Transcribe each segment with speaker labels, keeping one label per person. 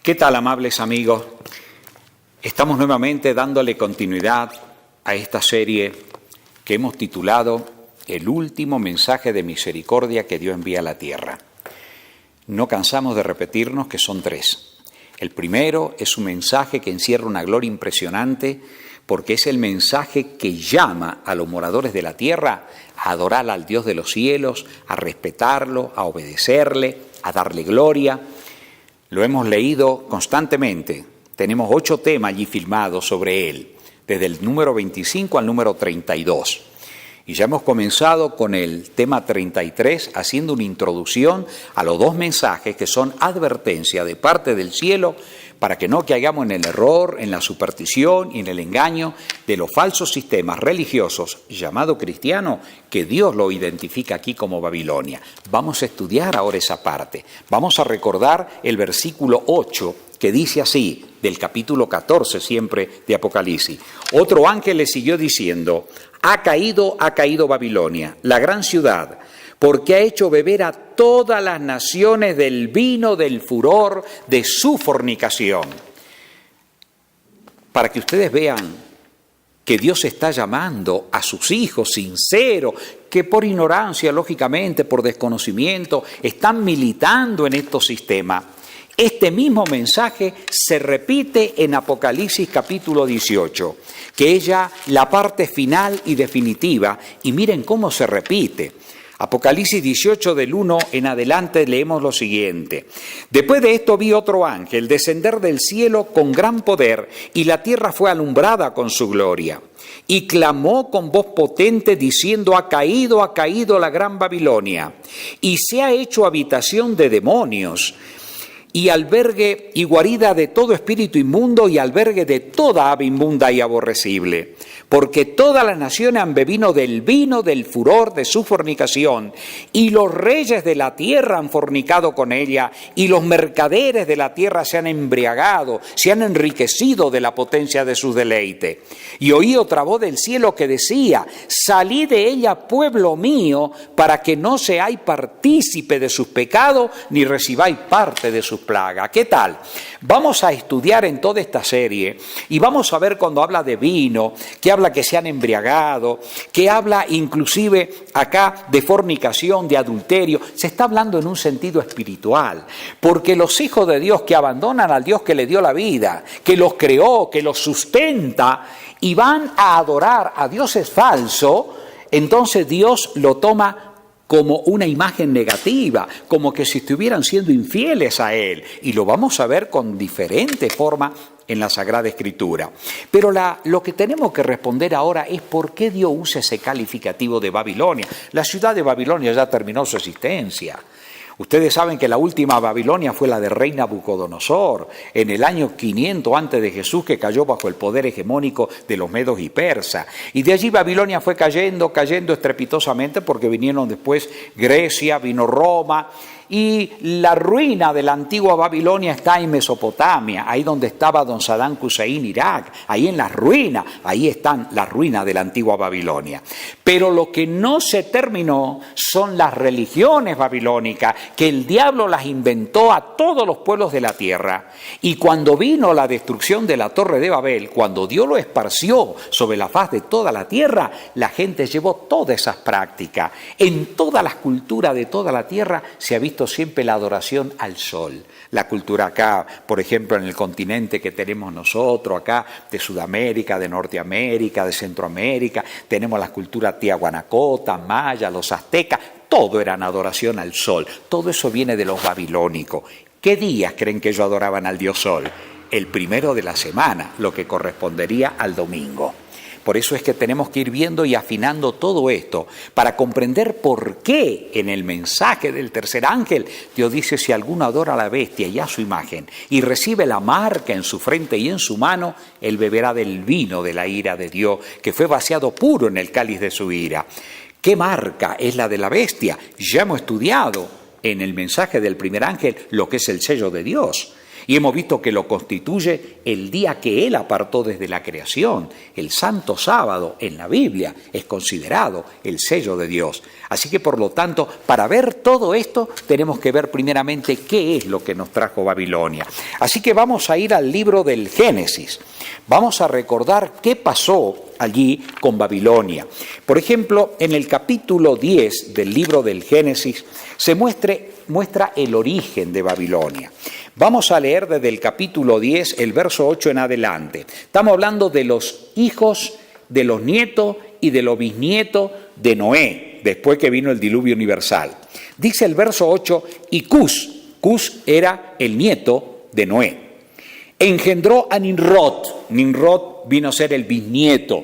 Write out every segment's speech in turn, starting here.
Speaker 1: ¿Qué tal, amables amigos? Estamos nuevamente dándole continuidad a esta serie que hemos titulado El último mensaje de misericordia que Dios envía a la tierra. No cansamos de repetirnos que son tres. El primero es un mensaje que encierra una gloria impresionante porque es el mensaje que llama a los moradores de la tierra a adorar al Dios de los cielos, a respetarlo, a obedecerle, a darle gloria. Lo hemos leído constantemente. Tenemos 8 temas allí filmados sobre él, desde el número 25 al número 32. Y ya hemos comenzado con el tema 33, haciendo una introducción a los 2 mensajes que son advertencia de parte del cielo para que no caigamos en el error, en la superstición y en el engaño de los falsos sistemas religiosos llamado cristiano, que Dios lo identifica aquí como Babilonia. Vamos a estudiar ahora esa parte. Vamos a recordar el versículo 8 que dice así, del capítulo 14 siempre de Apocalipsis. Otro ángel le siguió diciendo: ha caído Babilonia, la gran ciudad, porque ha hecho beber a todas las naciones del vino del furor de su fornicación. Para que ustedes vean que Dios está llamando a sus hijos sinceros, que por ignorancia, lógicamente, por desconocimiento, están militando en estos sistemas. Este mismo mensaje se repite en Apocalipsis capítulo 18, que es ya la parte final y definitiva, y miren cómo se repite. Apocalipsis 18 del 1 en adelante leemos lo siguiente. Después de esto vi otro ángel descender del cielo con gran poder, y la tierra fue alumbrada con su gloria. Y clamó con voz potente diciendo: ha caído la gran Babilonia, y se ha hecho habitación de demonios, y albergue y guarida de todo espíritu inmundo, y albergue de toda ave inmunda y aborrecible. Porque todas las naciones han bebido del vino del furor de su fornicación, y los reyes de la tierra han fornicado con ella, y los mercaderes de la tierra se han embriagado, se han enriquecido de la potencia de sus deleites. Y oí otra voz del cielo que decía: salid de ella, pueblo mío, para que no seáis partícipe de sus pecados, ni recibáis parte de sus plagas. ¿Qué tal? Vamos a estudiar en toda esta serie, y vamos a ver cuando habla de vino, que habla que se han embriagado, que habla inclusive acá de fornicación, de adulterio. Se está hablando en un sentido espiritual, porque los hijos de Dios que abandonan al Dios que le dio la vida, que los creó, que los sustenta, y van a adorar a dioses falsos, entonces Dios lo toma como una imagen negativa, como que si estuvieran siendo infieles a Él. Y lo vamos a ver con diferentes formas en la Sagrada Escritura. Pero lo que tenemos que responder ahora es por qué Dios usa ese calificativo de Babilonia. La ciudad de Babilonia ya terminó su existencia. Ustedes saben que la última Babilonia fue la de rey Nabucodonosor, en el año 500 antes de Jesús, que cayó bajo el poder hegemónico de los medos y persas. Y de allí Babilonia fue cayendo estrepitosamente, porque vinieron después Grecia, vino Roma. Y la ruina de la antigua Babilonia está en Mesopotamia, ahí donde estaba don Saddam Hussein, Irak, ahí en las ruinas, ahí están las ruinas de la antigua Babilonia. Pero lo que no se terminó son las religiones babilónicas, que el diablo las inventó a todos los pueblos de la tierra. Y cuando vino la destrucción de la Torre de Babel, cuando Dios lo esparció sobre la faz de toda la tierra, la gente llevó todas esas prácticas. En todas las culturas de toda la tierra se ha visto siempre la adoración al sol. La cultura acá, por ejemplo, en el continente que tenemos nosotros, acá de Sudamérica, de Norteamérica, de Centroamérica, tenemos la cultura tiahuanacota, maya, los aztecas, todo era en adoración al sol. Todo eso viene de los babilónicos. ¿Qué días creen que ellos adoraban al dios sol? El primero de la semana, lo que correspondería al domingo. Por eso es que tenemos que ir viendo y afinando todo esto para comprender por qué en el mensaje del tercer ángel Dios dice: si alguno adora a la bestia y a su imagen y recibe la marca en su frente y en su mano, él beberá del vino de la ira de Dios, que fue vaciado puro en el cáliz de su ira. ¿Qué marca es la de la bestia? Ya hemos estudiado en el mensaje del primer ángel lo que es el sello de Dios. Y hemos visto que lo constituye el día que Él apartó desde la creación. El santo sábado en la Biblia es considerado el sello de Dios. Así que por lo tanto, para ver todo esto, tenemos que ver primeramente qué es lo que nos trajo Babilonia. Así que vamos a ir al libro del Génesis. Vamos a recordar qué pasó allí con Babilonia. Por ejemplo, en el capítulo 10 del libro del Génesis se muestra el origen de Babilonia. Vamos a leer desde el capítulo 10, el verso 8 en adelante. Estamos hablando de los hijos, de los nietos y de los bisnietos de Noé, después que vino el diluvio universal. Dice el verso 8, y Cus era el nieto de Noé. Engendró a Nimrod. Nimrod vino a ser el bisnieto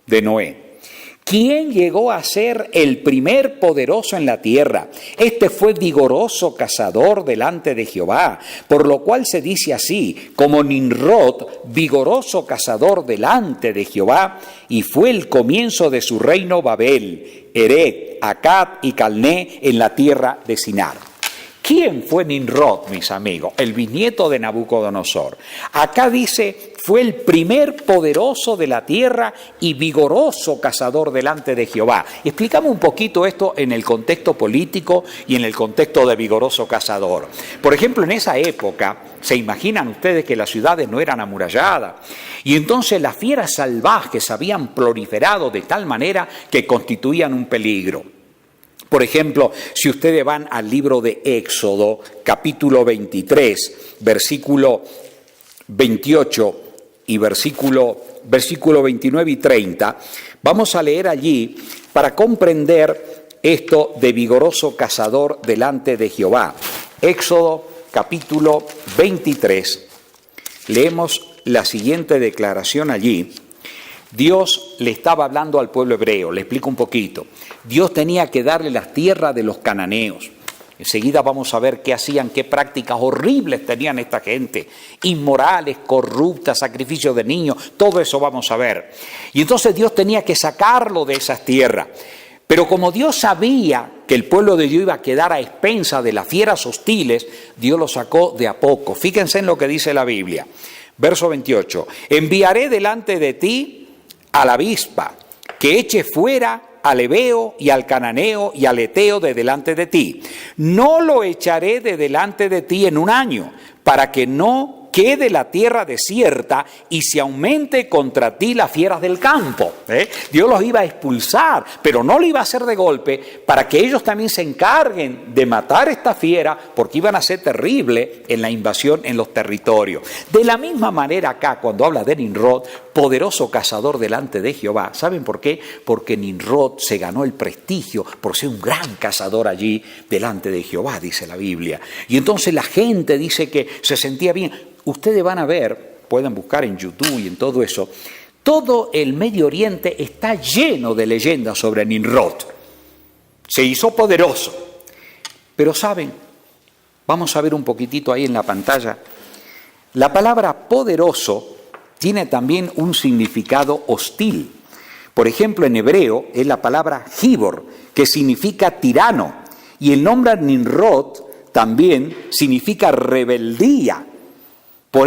Speaker 1: de Noé, quien llegó a ser el primer poderoso en la tierra. Este fue vigoroso cazador delante de Jehová, por lo cual se dice así, como Nimrod, vigoroso cazador delante de Jehová, y fue el comienzo de su reino Babel, Erech, Accad y Calné en la tierra de Sinar. ¿Quién fue Nimrod, mis amigos? El bisnieto de Nabucodonosor. Acá dice, fue el primer poderoso de la tierra y vigoroso cazador delante de Jehová. Y explicamos un poquito esto en el contexto político y en el contexto de vigoroso cazador. Por ejemplo, en esa época, se imaginan ustedes que las ciudades no eran amuralladas. Y entonces las fieras salvajes habían proliferado de tal manera que constituían un peligro. Por ejemplo, si ustedes van al libro de Éxodo, capítulo 23, versículo 28 y versículo 29 y 30, vamos a leer allí para comprender esto de vigoroso cazador delante de Jehová. Éxodo, capítulo 23, leemos la siguiente declaración allí. Dios le estaba hablando al pueblo hebreo, le explico un poquito. Dios tenía que darle las tierras de los cananeos. Enseguida vamos a ver qué hacían, qué prácticas horribles tenían esta gente, inmorales, corruptas, sacrificios de niños, todo eso vamos a ver. Y entonces Dios tenía que sacarlo de esas tierras. Pero como Dios sabía que el pueblo de Dios iba a quedar a expensas de las fieras hostiles, Dios lo sacó de a poco. Fíjense en lo que dice la Biblia. Verso 28, enviaré delante de ti a la avispa, que eche fuera al heveo y al cananeo y al eteo de delante de ti. No lo echaré de delante de ti en un año, para que no quede la tierra desierta y se aumente contra ti las fieras del campo. Dios los iba a expulsar, pero no lo iba a hacer de golpe, para que ellos también se encarguen de matar esta fiera, porque iban a ser terribles en la invasión en los territorios. De la misma manera acá, cuando habla de Nimrod, poderoso cazador delante de Jehová, ¿saben por qué? Porque Nimrod se ganó el prestigio por ser un gran cazador allí delante de Jehová, dice la Biblia. Y entonces la gente dice que se sentía bien. Ustedes van a ver, pueden buscar en YouTube y en todo eso, todo el Medio Oriente está lleno de leyendas sobre Nimrod. Se hizo poderoso. Pero ¿saben? Vamos a ver un poquitito ahí en la pantalla. La palabra poderoso tiene también un significado hostil. Por ejemplo, en hebreo es la palabra Gibor, que significa tirano. Y el nombre Nimrod también significa rebeldía.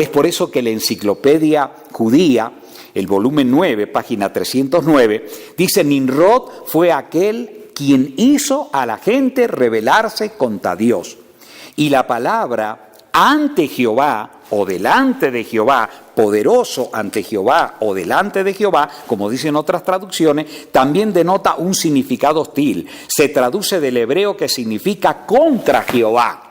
Speaker 1: Es por eso que la enciclopedia judía, el volumen 9, página 309, dice: Nimrod fue aquel quien hizo a la gente rebelarse contra Dios. Y la palabra ante Jehová o delante de Jehová, poderoso ante Jehová o delante de Jehová, como dicen otras traducciones, también denota un significado hostil. Se traduce del hebreo que significa contra Jehová.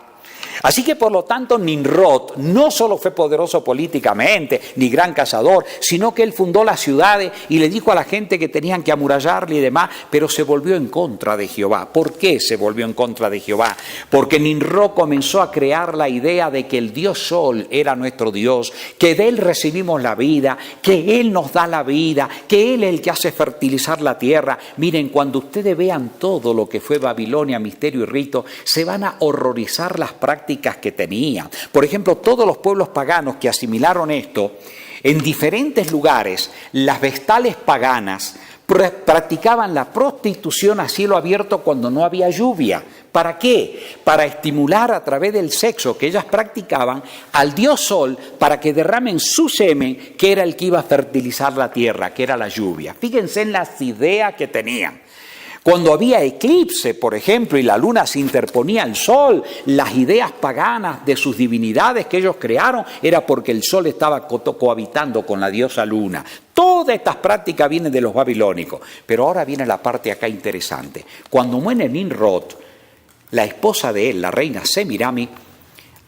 Speaker 1: Así que por lo tanto Nimrod no solo fue poderoso políticamente, ni gran cazador, sino que él fundó las ciudades y le dijo a la gente que tenían que amurallarle y demás, pero se volvió en contra de Jehová. ¿Por qué se volvió en contra de Jehová? Porque Nimrod comenzó a crear la idea de que el Dios Sol era nuestro Dios, que de él recibimos la vida, que él nos da la vida, que él es el que hace fertilizar la tierra. Miren, cuando ustedes vean todo lo que fue Babilonia, misterio y rito, se van a horrorizar las prácticas que tenía. Por ejemplo, todos los pueblos paganos que asimilaron esto, en diferentes lugares, las vestales paganas practicaban la prostitución a cielo abierto cuando no había lluvia, ¿Para qué? Para estimular a través del sexo que ellas practicaban al dios Sol para que derramen su semen, que era el que iba a fertilizar la tierra, que era la lluvia. Fíjense en las ideas que tenían. Cuando había eclipse, por ejemplo, y la luna se interponía al sol, las ideas paganas de sus divinidades que ellos crearon era porque el sol estaba cohabitando con la diosa luna. Todas estas prácticas vienen de los babilónicos. Pero ahora viene la parte acá interesante. Cuando muere Nimrod, la esposa de él, la reina Semiramis,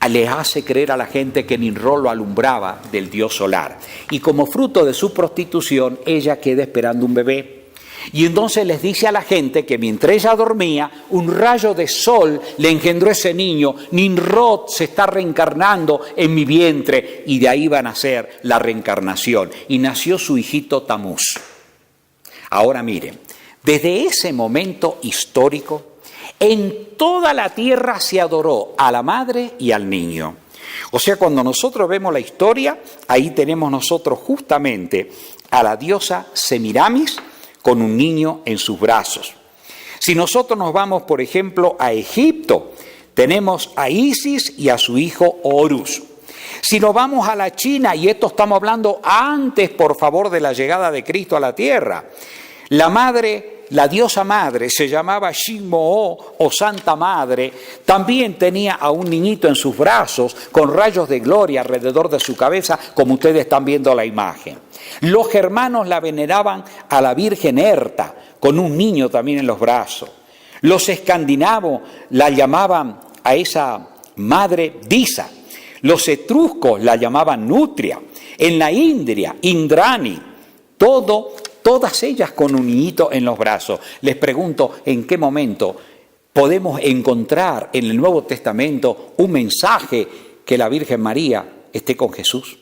Speaker 1: le hace creer a la gente que Nimrod lo alumbraba del dios solar. Y como fruto de su prostitución, ella queda esperando un bebé. Y entonces les dice a la gente que mientras ella dormía, un rayo de sol le engendró ese niño. Nimrod se está reencarnando en mi vientre, y de ahí va a nacer la reencarnación. Y nació su hijito Tamuz. Ahora miren, desde ese momento histórico, en toda la tierra se adoró a la madre y al niño. O sea, cuando nosotros vemos la historia, ahí tenemos nosotros justamente a la diosa Semiramis con un niño en sus brazos. Si nosotros nos vamos, por ejemplo, a Egipto, tenemos a Isis y a su hijo Horus. Si nos vamos a la China, y esto estamos hablando antes, por favor, de la llegada de Cristo a la tierra, la diosa madre se llamaba Shinmo o Santa Madre, también tenía a un niñito en sus brazos con rayos de gloria alrededor de su cabeza, como ustedes están viendo la imagen. Los germanos la veneraban a la Virgen Herta, con un niño también en los brazos. Los escandinavos la llamaban a esa madre Disa. Los etruscos la llamaban Nutria. En la India, Indrani, todas ellas con un niñito en los brazos. Les pregunto, ¿en qué momento podemos encontrar en el Nuevo Testamento un mensaje que la Virgen María esté con Jesús?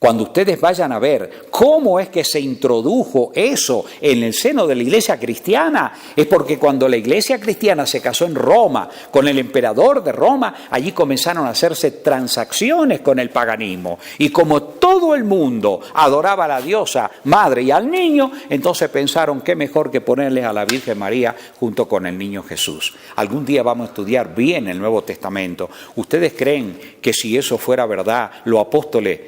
Speaker 1: Cuando ustedes vayan a ver cómo es que se introdujo eso en el seno de la iglesia cristiana, es porque cuando la iglesia cristiana se casó en Roma con el emperador de Roma, allí comenzaron a hacerse transacciones con el paganismo. Y como todo el mundo adoraba a la diosa madre y al niño, entonces pensaron qué mejor que ponerles a la Virgen María junto con el niño Jesús. Algún día vamos a estudiar bien el Nuevo Testamento. ¿Ustedes creen que si eso fuera verdad, los apóstoles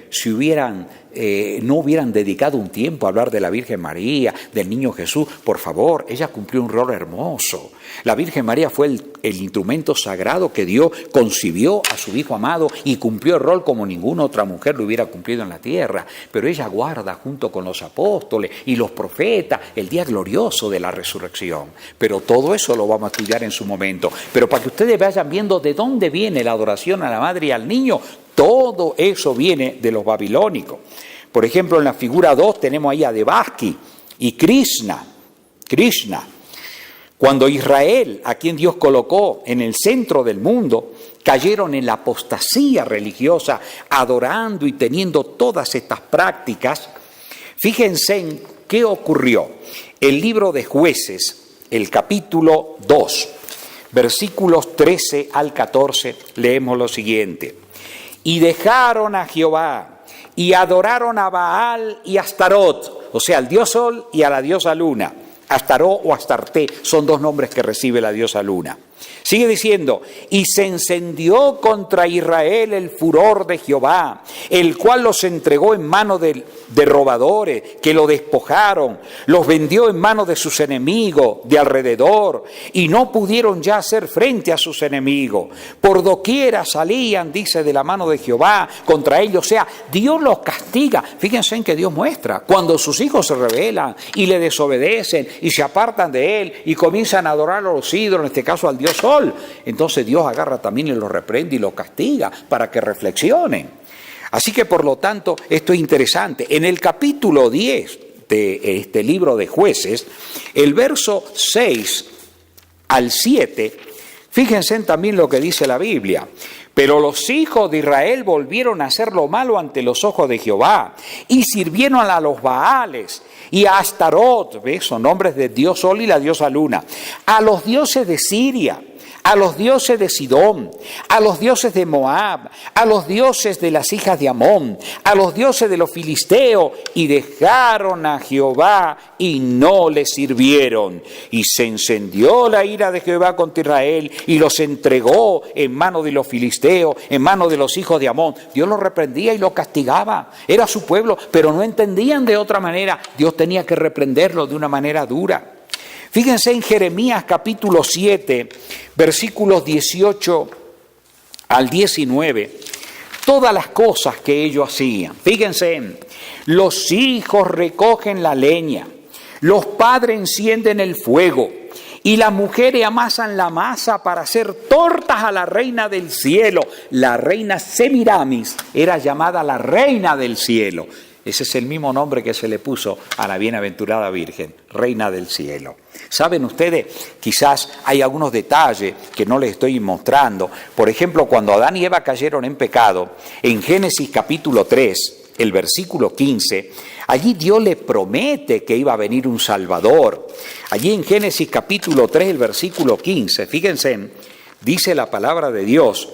Speaker 1: no hubieran dedicado un tiempo a hablar de la Virgen María, del niño Jesús? Por favor, ella cumplió un rol hermoso. La Virgen María fue el instrumento sagrado que Dios concibió a su Hijo amado y cumplió el rol como ninguna otra mujer lo hubiera cumplido en la tierra. Pero ella guarda junto con los apóstoles y los profetas el día glorioso de la resurrección. Pero todo eso lo vamos a estudiar en su momento. Pero para que ustedes vayan viendo de dónde viene la adoración a la madre y al niño, todo eso viene de los babilónicos. Por ejemplo, en la figura 2 tenemos ahí a Devaki y Krishna. Cuando Israel, a quien Dios colocó en el centro del mundo, cayeron en la apostasía religiosa, adorando y teniendo todas estas prácticas, fíjense en qué ocurrió. El libro de Jueces, el capítulo 2, versículos 13 al 14, leemos lo siguiente. Y dejaron a Jehová y adoraron a Baal y Astarot, o sea, al dios Sol y a la diosa Luna. Astarot o Astarte son dos nombres que recibe la diosa Luna. Sigue diciendo, y se encendió contra Israel el furor de Jehová, el cual los entregó en manos de robadores, que lo despojaron, los vendió en manos de sus enemigos de alrededor, y no pudieron ya hacer frente a sus enemigos. Por doquiera salían, dice, de la mano de Jehová contra ellos. O sea, Dios los castiga. Fíjense en que Dios muestra, cuando sus hijos se rebelan y le desobedecen y se apartan de él y comienzan a adorar a los ídolos, en este caso al dios Sol, entonces Dios agarra también y los reprende y los castiga para que reflexionen. Así que por lo tanto esto es interesante. En el capítulo 10 de este libro de Jueces, el verso 6 al 7, fíjense también lo que dice la Biblia. Pero los hijos de Israel volvieron a hacer lo malo ante los ojos de Jehová y sirvieron a los Baales y a Astarot, ¿ves? Son nombres de Dios Sol y la diosa Luna, a los dioses de Siria, a los dioses de Sidón, a los dioses de Moab, a los dioses de las hijas de Amón, a los dioses de los filisteos, y dejaron a Jehová y no le sirvieron. Y se encendió la ira de Jehová contra Israel y los entregó en manos de los filisteos, en manos de los hijos de Amón. Dios los reprendía y los castigaba. Era su pueblo, pero no entendían de otra manera. Dios tenía que reprenderlos de una manera dura. Fíjense en Jeremías capítulo 7, versículos 18 al 19, todas las cosas que ellos hacían. Fíjense, los hijos recogen la leña, los padres encienden el fuego y las mujeres amasan la masa para hacer tortas a la reina del cielo. La reina Semiramis era llamada la reina del cielo. Ese es el mismo nombre que se le puso a la bienaventurada Virgen, Reina del Cielo. ¿Saben ustedes? Quizás hay algunos detalles que no les estoy mostrando. Por ejemplo, cuando Adán y Eva cayeron en pecado, en Génesis capítulo 3, el versículo 15, allí Dios le promete que iba a venir un Salvador. Allí en Génesis capítulo 3, el versículo 15, fíjense, dice la palabra de Dios: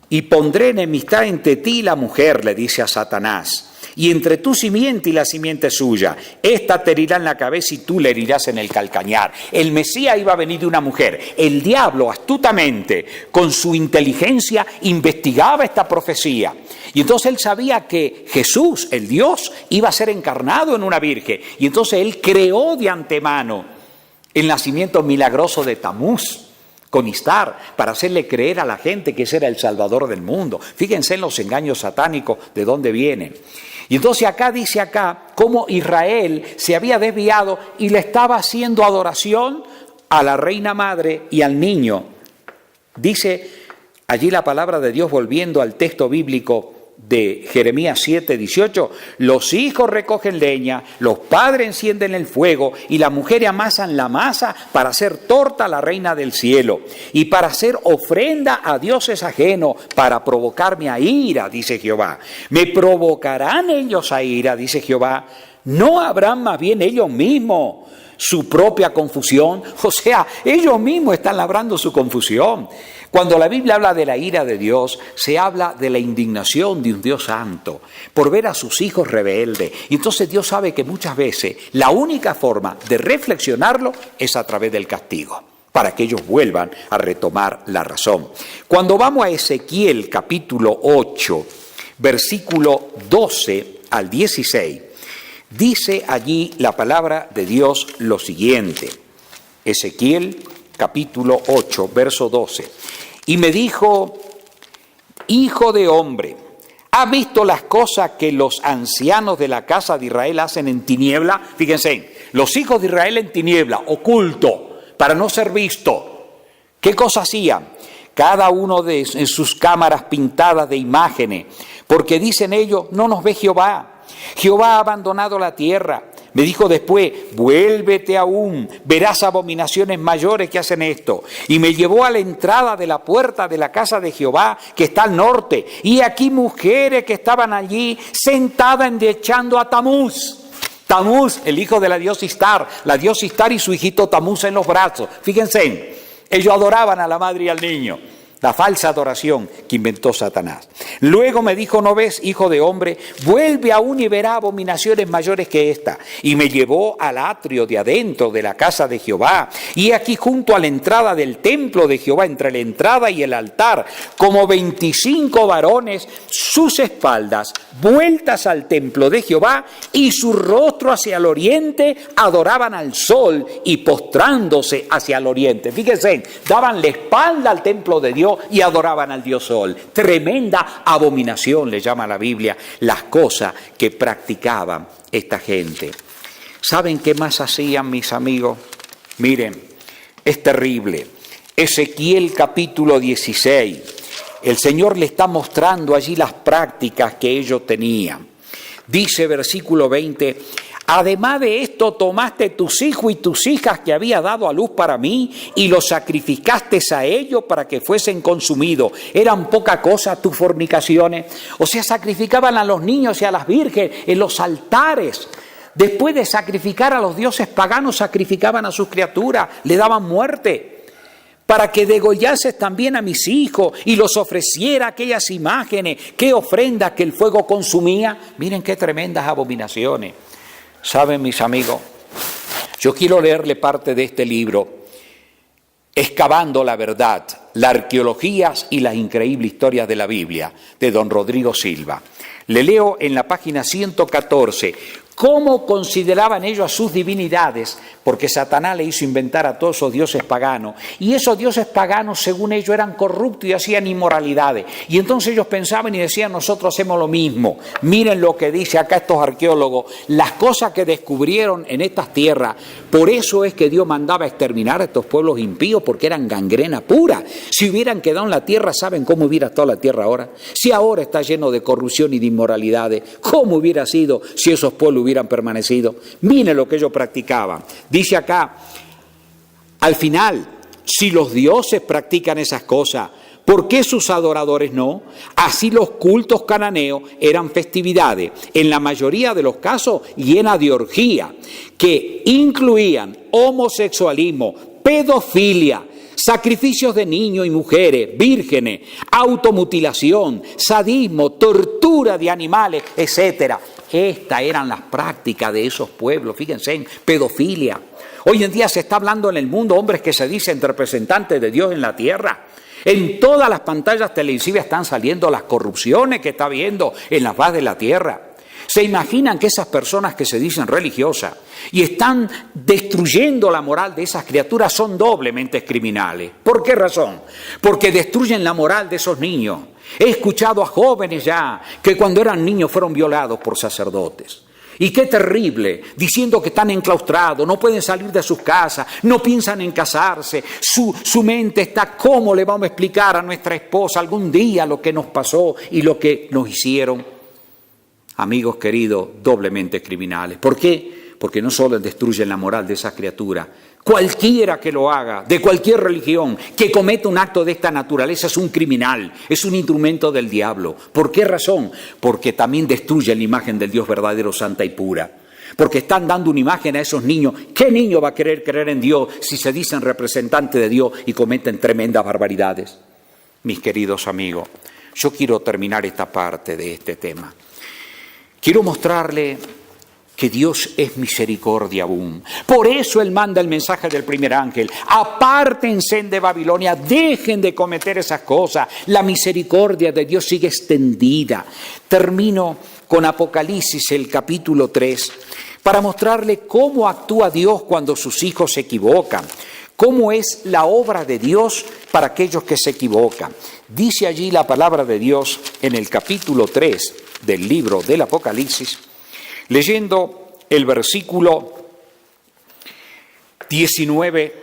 Speaker 1: y pondré enemistad entre ti y la mujer, le dice a Satanás, y entre tu simiente y la simiente suya. Esta te herirá en la cabeza y tú le herirás en el calcañar. El Mesías iba a venir de una mujer. El diablo astutamente, con su inteligencia, investigaba esta profecía. Y entonces él sabía que Jesús, el Dios, iba a ser encarnado en una virgen. Y entonces él creó de antemano el nacimiento milagroso de Tamuz con Istar, para hacerle creer a la gente que ese era el Salvador del mundo. Fíjense en los engaños satánicos de dónde vienen. Y entonces acá dice cómo Israel se había desviado y le estaba haciendo adoración a la reina madre y al niño. Dice allí la palabra de Dios, volviendo al texto bíblico de Jeremías 7, 18, los hijos recogen leña, los padres encienden el fuego y las mujeres amasan la masa para hacer torta a la reina del cielo y para hacer ofrenda a dioses ajenos, para provocarme a ira, dice Jehová. Me provocarán ellos a ira, dice Jehová, no habrán más bien ellos mismos su propia confusión. O sea, ellos mismos están labrando su confusión. Cuando la Biblia habla de la ira de Dios, se habla de la indignación de un Dios santo por ver a sus hijos rebeldes. Y entonces Dios sabe que muchas veces la única forma de reflexionarlo es a través del castigo, para que ellos vuelvan a retomar la razón. Cuando vamos a Ezequiel capítulo 8, versículo 12 al 16, dice allí la palabra de Dios lo siguiente. Ezequiel capítulo 8, verso 12. Y me dijo, hijo de hombre, ¿has visto las cosas que los ancianos de la casa de Israel hacen en tiniebla? Fíjense, los hijos de Israel en tiniebla, oculto, para no ser visto. ¿Qué cosa hacían? Cada uno en sus cámaras pintadas de imágenes, porque dicen ellos, no nos ve Jehová. Jehová ha abandonado la tierra. Me dijo después, vuélvete aún, verás abominaciones mayores que hacen esto. Y me llevó a la entrada de la puerta de la casa de Jehová, que está al norte. Y aquí mujeres que estaban allí, sentadas endechando a Tamuz. Tamuz, el hijo de la diosa Istar, la diosa Istar y su hijito Tamuz en los brazos. Fíjense, ellos adoraban a la madre y al niño. La falsa adoración que inventó Satanás. Luego me dijo, ¿no ves, hijo de hombre? Vuelve aún y verá abominaciones mayores que esta. Y me llevó al atrio de adentro de la casa de Jehová. Y aquí junto a la entrada del templo de Jehová, entre la entrada y el altar, como 25 varones, sus espaldas vueltas al templo de Jehová y su rostro hacia el oriente, adoraban al sol y postrándose hacia el oriente. Fíjense, daban la espalda al templo de Dios y adoraban al Dios Sol. Tremenda abominación le llama la Biblia las cosas que practicaban esta gente. ¿Saben qué más hacían, mis amigos? Miren, es terrible. Ezequiel capítulo 16. El Señor le está mostrando allí las prácticas que ellos tenían. Dice versículo 20, además de esto tomaste tus hijos y tus hijas que había dado a luz para mí y los sacrificaste a ellos para que fuesen consumidos. ¿Eran poca cosa tus fornicaciones? O sea, sacrificaban a los niños y a las vírgenes en los altares. Después de sacrificar a los dioses paganos, sacrificaban a sus criaturas, le daban muerte. para que degollases también a mis hijos y los ofreciera aquellas imágenes, qué ofrendas que el fuego consumía. Miren qué tremendas abominaciones. ¿Saben, mis amigos? Yo quiero leerle parte de este libro, Excavando la verdad, las arqueologías y las increíbles historias de la Biblia, de don Rodrigo Silva. Le leo en la página 114, cómo consideraban ellos a sus divinidades, porque Satanás le hizo inventar a todos esos dioses paganos, y esos dioses paganos, según ellos, eran corruptos y hacían inmoralidades, y entonces ellos pensaban y decían, nosotros hacemos lo mismo. Miren lo que dice acá estos arqueólogos, las cosas que descubrieron en estas tierras. Por eso es que Dios mandaba exterminar a estos pueblos impíos, porque eran gangrena pura. Si hubieran quedado en la tierra, ¿saben cómo hubiera estado la tierra ahora? Si ahora está lleno de corrupción y de inmoralidades, ¿cómo hubiera sido si esos pueblos hubieran permanecido? Miren lo que ellos practicaban. Dice acá, al final, si los dioses practican esas cosas, ¿por qué sus adoradores no? Así los cultos cananeos eran festividades, en la mayoría de los casos llenas de orgía, que incluían homosexualismo, pedofilia, sacrificios de niños y mujeres, vírgenes, automutilación, sadismo, tortura de animales, etcétera. Estas eran las prácticas de esos pueblos, fíjense, en pedofilia. Hoy en día se está hablando en el mundo hombres que se dicen representantes de Dios en la tierra. En todas las pantallas televisivas están saliendo las corrupciones que está habiendo en la faz de la tierra. ¿Se imaginan que esas personas que se dicen religiosas y están destruyendo la moral de esas criaturas son doblemente criminales? ¿Por qué razón? Porque destruyen la moral de esos niños. He escuchado a jóvenes ya que cuando eran niños fueron violados por sacerdotes. Y qué terrible, diciendo que están enclaustrados, no pueden salir de sus casas, no piensan en casarse, su mente está, ¿cómo le vamos a explicar a nuestra esposa algún día lo que nos pasó y lo que nos hicieron? Amigos queridos, doblemente criminales. ¿Por qué? Porque no solo destruyen la moral de esa criatura, cualquiera que lo haga, de cualquier religión, que cometa un acto de esta naturaleza es un criminal, es un instrumento del diablo. ¿Por qué razón? Porque también destruye la imagen del Dios verdadero, santa y pura. Porque están dando una imagen a esos niños. ¿Qué niño va a querer creer en Dios si se dicen representantes de Dios y cometen tremendas barbaridades? Mis queridos amigos, yo quiero terminar esta parte de este tema. Quiero mostrarle que Dios es misericordia aún. Por eso Él manda el mensaje del primer ángel. Apártense de Babilonia, dejen de cometer esas cosas. La misericordia de Dios sigue extendida. Termino con Apocalipsis, el capítulo 3, para mostrarle cómo actúa Dios cuando sus hijos se equivocan. Cómo es la obra de Dios para aquellos que se equivocan. Dice allí la palabra de Dios en el capítulo 3 del libro del Apocalipsis, leyendo el versículo 19,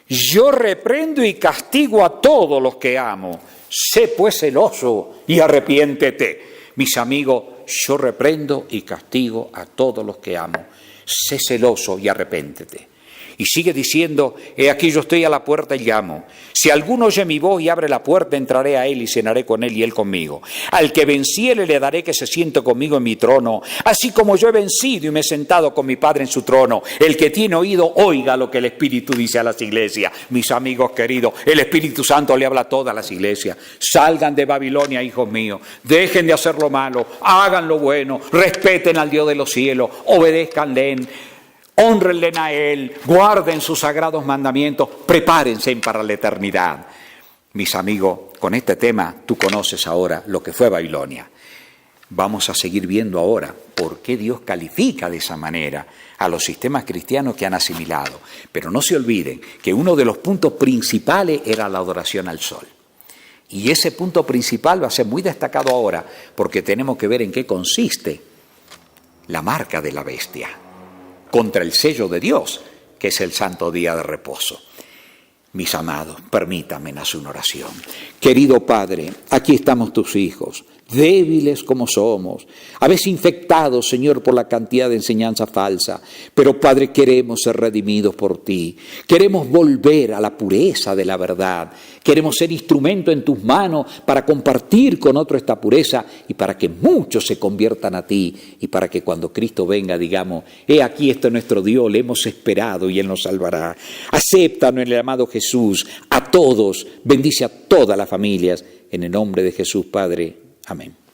Speaker 1: yo reprendo y castigo a todos los que amo, sé pues celoso y arrepiéntete. Mis amigos, yo reprendo y castigo a todos los que amo, sé celoso y arrepéntete. Y sigue diciendo, he aquí yo estoy a la puerta y llamo. Si alguno oye mi voz y abre la puerta, entraré a él y cenaré con él y él conmigo. Al que venciere le daré que se siente conmigo en mi trono, así como yo he vencido y me he sentado con mi Padre en su trono. El que tiene oído, oiga lo que el Espíritu dice a las iglesias. Mis amigos queridos, el Espíritu Santo le habla a todas las iglesias. Salgan de Babilonia, hijos míos, dejen de hacer lo malo, hagan lo bueno, respeten al Dios de los cielos, obedézcanle. Hónrenle a Él, guarden sus sagrados mandamientos, prepárense para la eternidad. Mis amigos, con este tema tú conoces ahora lo que fue Babilonia. Vamos a seguir viendo ahora por qué Dios califica de esa manera a los sistemas cristianos que han asimilado. Pero no se olviden que uno de los puntos principales era la adoración al sol. Y ese punto principal va a ser muy destacado ahora porque tenemos que ver en qué consiste la marca de la bestia contra el sello de Dios, que es el santo día de reposo. Mis amados, permítanme hacer una oración. Querido Padre, aquí estamos tus hijos. débiles como somos, a veces infectados, Señor, por la cantidad de enseñanza falsa, pero Padre, queremos ser redimidos por ti, queremos volver a la pureza de la verdad, queremos ser instrumento en tus manos para compartir con otro esta pureza y para que muchos se conviertan a ti y para que cuando Cristo venga digamos, he aquí este es nuestro Dios, le hemos esperado y Él nos salvará. Acéptanos en el amado Jesús, a todos, bendice a todas las familias, en el nombre de Jesús, Padre. Amén.